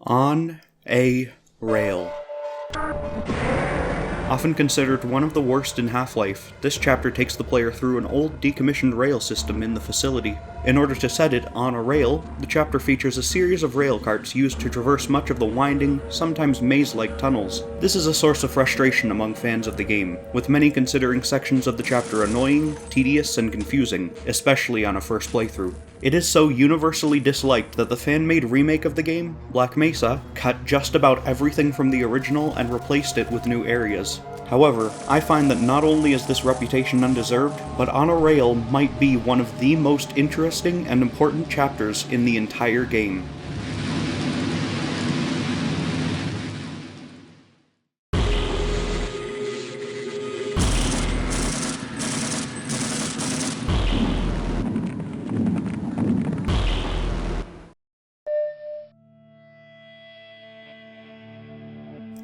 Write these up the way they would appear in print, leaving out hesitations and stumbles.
On a Rail. Often considered one of the worst in Half-Life, this chapter takes the player through an old decommissioned rail system in the facility. In order to set it on a rail, the chapter features a series of rail carts used to traverse much of the winding, sometimes maze-like tunnels. This is a source of frustration among fans of the game, with many considering sections of the chapter annoying, tedious, and confusing, especially on a first playthrough. It is so universally disliked that the fan-made remake of the game, Black Mesa, cut just about everything from the original and replaced it with new areas. However, I find that not only is this reputation undeserved, but On a Rail might be one of the most interesting and important chapters in the entire game.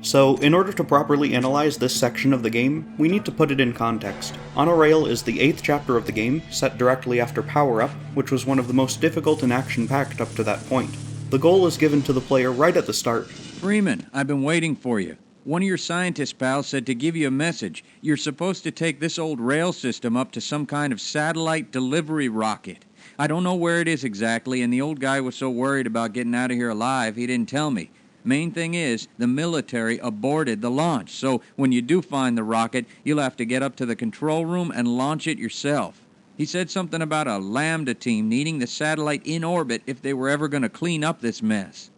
So, in order to properly analyze this section of the game, we need to put it in context. On a Rail is the 8th chapter of the game, set directly after Power Up, which was one of the most difficult and action-packed up to that point. The goal is given to the player right at the start. Freeman, I've been waiting for you. One of your scientist pals said to give you a message. You're supposed to take this old rail system up to some kind of satellite delivery rocket. I don't know where it is exactly, and the old guy was so worried about getting out of here alive, he didn't tell me. Main thing is, the military aborted the launch, so when you do find the rocket, you'll have to get up to the control room and launch it yourself. He said something about a Lambda team needing the satellite in orbit if they were ever going to clean up this mess.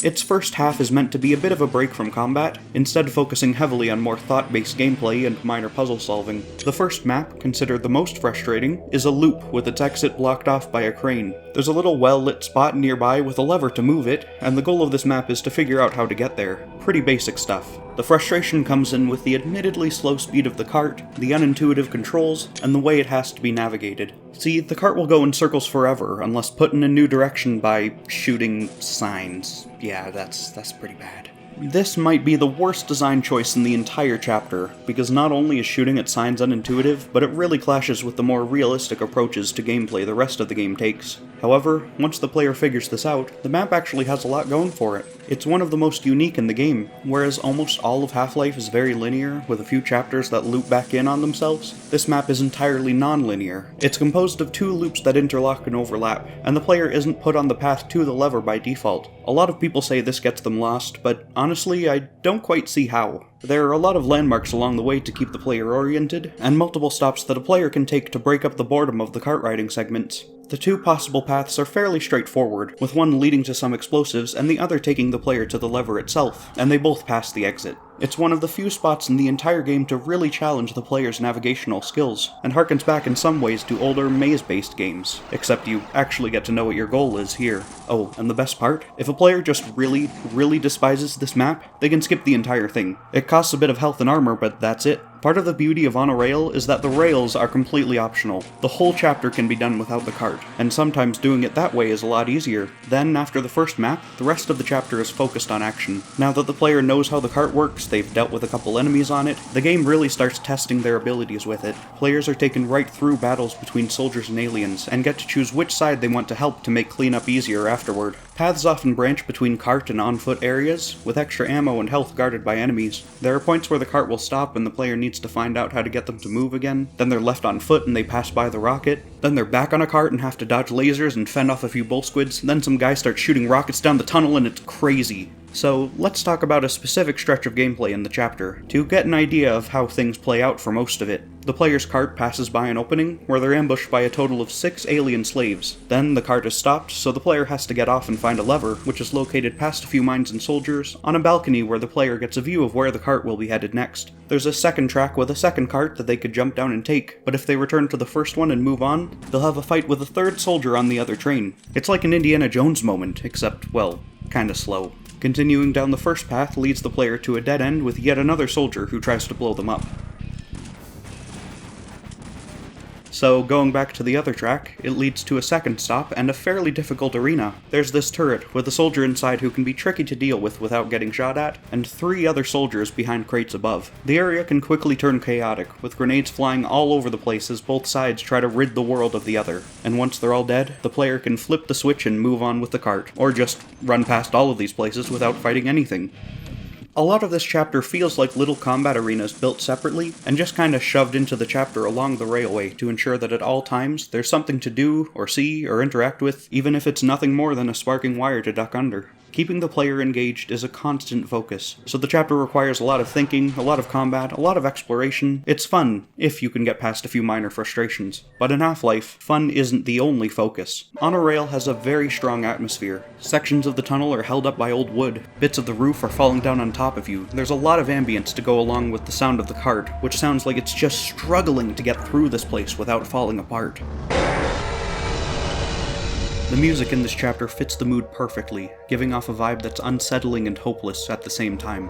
Its first half is meant to be a bit of a break from combat, instead focusing heavily on more thought-based gameplay and minor puzzle solving. The first map, considered the most frustrating, is a loop with its exit blocked off by a crane. There's a little well-lit spot nearby with a lever to move it, and the goal of this map is to figure out how to get there. Pretty basic stuff. The frustration comes in with the admittedly slow speed of the cart, the unintuitive controls, and the way it has to be navigated. See, the cart will go in circles forever, unless put in a new direction by shooting signs. Yeah, that's pretty bad. This might be the worst design choice in the entire chapter, because not only is shooting at signs unintuitive, but it really clashes with the more realistic approaches to gameplay the rest of the game takes. However, once the player figures this out, the map actually has a lot going for it. It's one of the most unique in the game, whereas almost all of Half-Life is very linear, with a few chapters that loop back in on themselves. This map is entirely non-linear. It's composed of 2 loops that interlock and overlap, and the player isn't put on the path to the lever by default. A lot of people say this gets them lost, but honestly, I don't quite see how. There are a lot of landmarks along the way to keep the player oriented, and multiple stops that a player can take to break up the boredom of the cart riding segments. The 2 possible paths are fairly straightforward, with one leading to some explosives and the other taking the player to the lever itself, and they both pass the exit. It's one of the few spots in the entire game to really challenge the player's navigational skills, and harkens back in some ways to older maze-based games, except you actually get to know what your goal is here. Oh, and the best part? If a player just really despises this map, they can skip the entire thing. It costs a bit of health and armor, but that's it. Part of the beauty of On a Rail is that the rails are completely optional. The whole chapter can be done without the cart, and sometimes doing it that way is a lot easier. Then, after the first map, the rest of the chapter is focused on action. Now that the player knows how the cart works, they've dealt with a couple enemies on it, the game really starts testing their abilities with it. Players are taken right through battles between soldiers and aliens, and get to choose which side they want to help to make cleanup easier afterward. Paths often branch between cart and on-foot areas, with extra ammo and health guarded by enemies. There are points where the cart will stop and the player needs to find out how to get them to move again, then they're left on foot and they pass by the rocket, then they're back on a cart and have to dodge lasers and fend off a few bull squids, then some guy starts shooting rockets down the tunnel and it's crazy. So, let's talk about a specific stretch of gameplay in the chapter, to get an idea of how things play out for most of it. The player's cart passes by an opening, where they're ambushed by a total of 6 alien slaves. Then the cart is stopped, so the player has to get off and find a lever, which is located past a few mines and soldiers, on a balcony where the player gets a view of where the cart will be headed next. There's a second track with a second cart that they could jump down and take, but if they return to the first one and move on, they'll have a fight with a third soldier on the other train. It's like an Indiana Jones moment, except, well, kinda slow. Continuing down the first path leads the player to a dead end with yet another soldier who tries to blow them up. So going back to the other track, it leads to a second stop and a fairly difficult arena. There's this turret with a soldier inside who can be tricky to deal with without getting shot at, and 3 other soldiers behind crates above. The area can quickly turn chaotic, with grenades flying all over the place as both sides try to rid the world of the other. And once they're all dead, the player can flip the switch and move on with the cart, or just run past all of these places without fighting anything. A lot of this chapter feels like little combat arenas built separately, and just kinda shoved into the chapter along the railway to ensure that at all times there's something to do, or see, or interact with, even if it's nothing more than a sparking wire to duck under. Keeping the player engaged is a constant focus, so the chapter requires a lot of thinking, a lot of combat, a lot of exploration. It's fun, if you can get past a few minor frustrations. But in Half-Life, fun isn't the only focus. On a Rail has a very strong atmosphere. Sections of the tunnel are held up by old wood, bits of the roof are falling down on top of you. There's a lot of ambience to go along with the sound of the cart, which sounds like it's just struggling to get through this place without falling apart. The music in this chapter fits the mood perfectly, giving off a vibe that's unsettling and hopeless at the same time.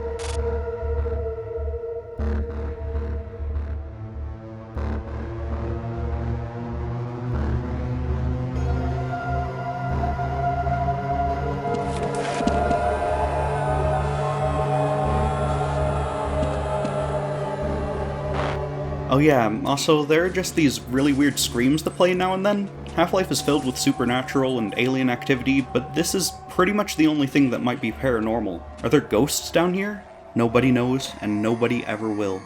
Oh yeah, also there are just these really weird screams that play now and then. Half-Life is filled with supernatural and alien activity, but this is pretty much the only thing that might be paranormal. Are there ghosts down here? Nobody knows, and nobody ever will.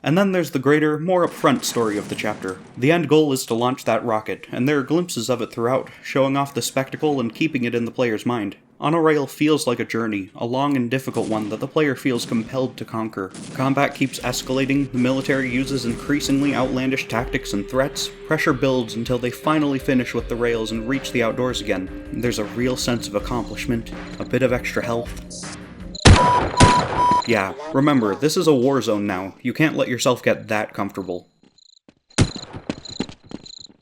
And then there's the greater, more upfront story of the chapter. The end goal is to launch that rocket, and there are glimpses of it throughout, showing off the spectacle and keeping it in the player's mind. On a Rail feels like a journey, a long and difficult one that the player feels compelled to conquer. Combat keeps escalating, the military uses increasingly outlandish tactics and threats, pressure builds until they finally finish with the rails and reach the outdoors again. There's a real sense of accomplishment, a bit of extra health. Yeah, remember, this is a war zone now, you can't let yourself get that comfortable.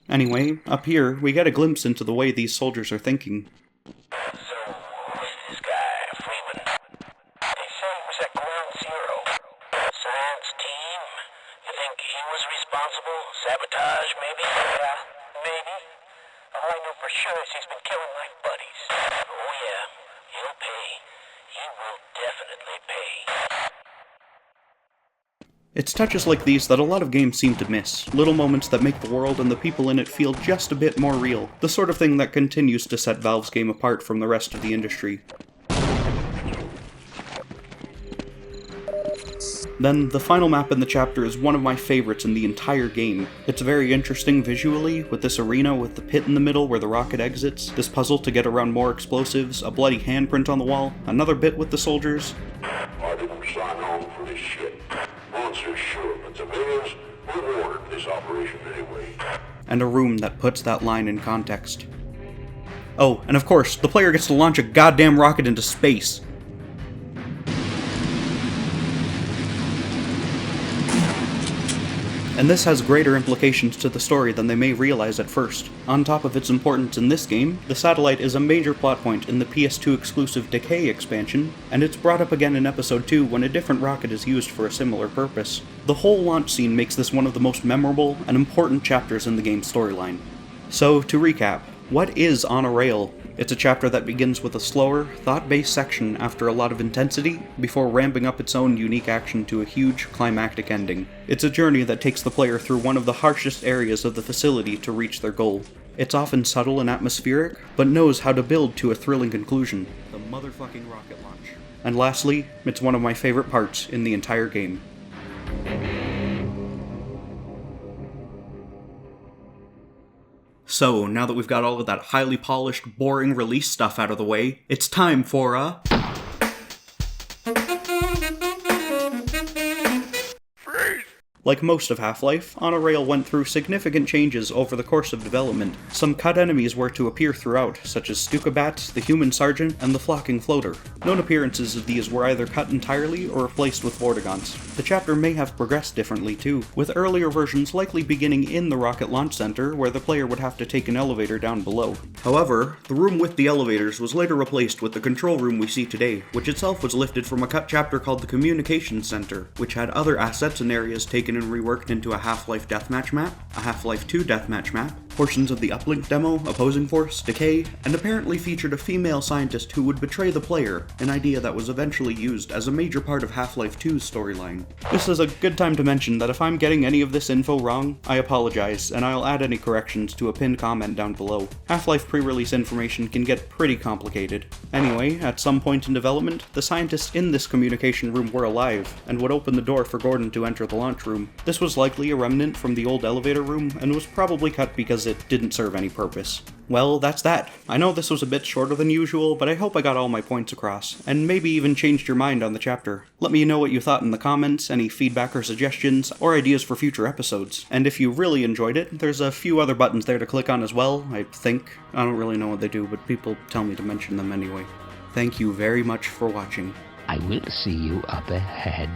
Anyway, up here, we get a glimpse into the way these soldiers are thinking. Sabotage, maybe? Yeah, maybe. All I know for sure is he's been killing my buddies. Oh yeah, he'll pay. He will definitely pay. It's touches like these that a lot of games seem to miss. Little moments that make the world and the people in it feel just a bit more real. The sort of thing that continues to set Valve's game apart from the rest of the industry. Then, the final map in the chapter is one of my favorites in the entire game. It's very interesting visually, with this arena with the pit in the middle where the rocket exits, this puzzle to get around more explosives, a bloody handprint on the wall, another bit with the soldiers. I didn't sign on for this shit. Monsters sure, but civilians rewarded this operation anyway. And a room that puts that line in context. Oh, and of course, the player gets to launch a goddamn rocket into space. And this has greater implications to the story than they may realize at first. On top of its importance in this game, the satellite is a major plot point in the PS2 exclusive Decay expansion, and it's brought up again in Episode 2 when a different rocket is used for a similar purpose. The whole launch scene makes this one of the most memorable and important chapters in the game's storyline. So, to recap, what is On a Rail? It's a chapter that begins with a slower, thought-based section after a lot of intensity, before ramping up its own unique action to a huge, climactic ending. It's a journey that takes the player through one of the harshest areas of the facility to reach their goal. It's often subtle and atmospheric, but knows how to build to a thrilling conclusion. The motherfucking rocket launch. And lastly, it's one of my favorite parts in the entire game. So, now that we've got all of that highly polished, boring release stuff out of the way, it's time for a... Like most of Half-Life, On a Rail went through significant changes over the course of development. Some cut enemies were to appear throughout, such as Stuka-Bats, the Human Sergeant, and the Flocking Floater. Known appearances of these were either cut entirely or replaced with Vortigaunts. The chapter may have progressed differently too, with earlier versions likely beginning in the Rocket Launch Center, where the player would have to take an elevator down below. However, the room with the elevators was later replaced with the control room we see today, which itself was lifted from a cut chapter called the Communications Center, which had other assets and areas taken taken and reworked into a Half-Life Deathmatch map, a Half-Life 2 Deathmatch map, portions of the Uplink demo, Opposing Force, Decay, and apparently featured a female scientist who would betray the player, an idea that was eventually used as a major part of Half-Life 2's storyline. This is a good time to mention that if I'm getting any of this info wrong, I apologize, and I'll add any corrections to a pinned comment down below. Half-Life pre-release information can get pretty complicated. Anyway, at some point in development, the scientists in this communication room were alive, and would open the door for Gordon to enter the launch room. This was likely a remnant from the old elevator room, and was probably cut because it didn't serve any purpose. Well, that's that. I know this was a bit shorter than usual, but I hope I got all my points across, and maybe even changed your mind on the chapter. Let me know what you thought in the comments, any feedback or suggestions, or ideas for future episodes. And if you really enjoyed it, there's a few other buttons there to click on as well, I think. I don't really know what they do, but people tell me to mention them anyway. Thank you very much for watching. I will see you up ahead.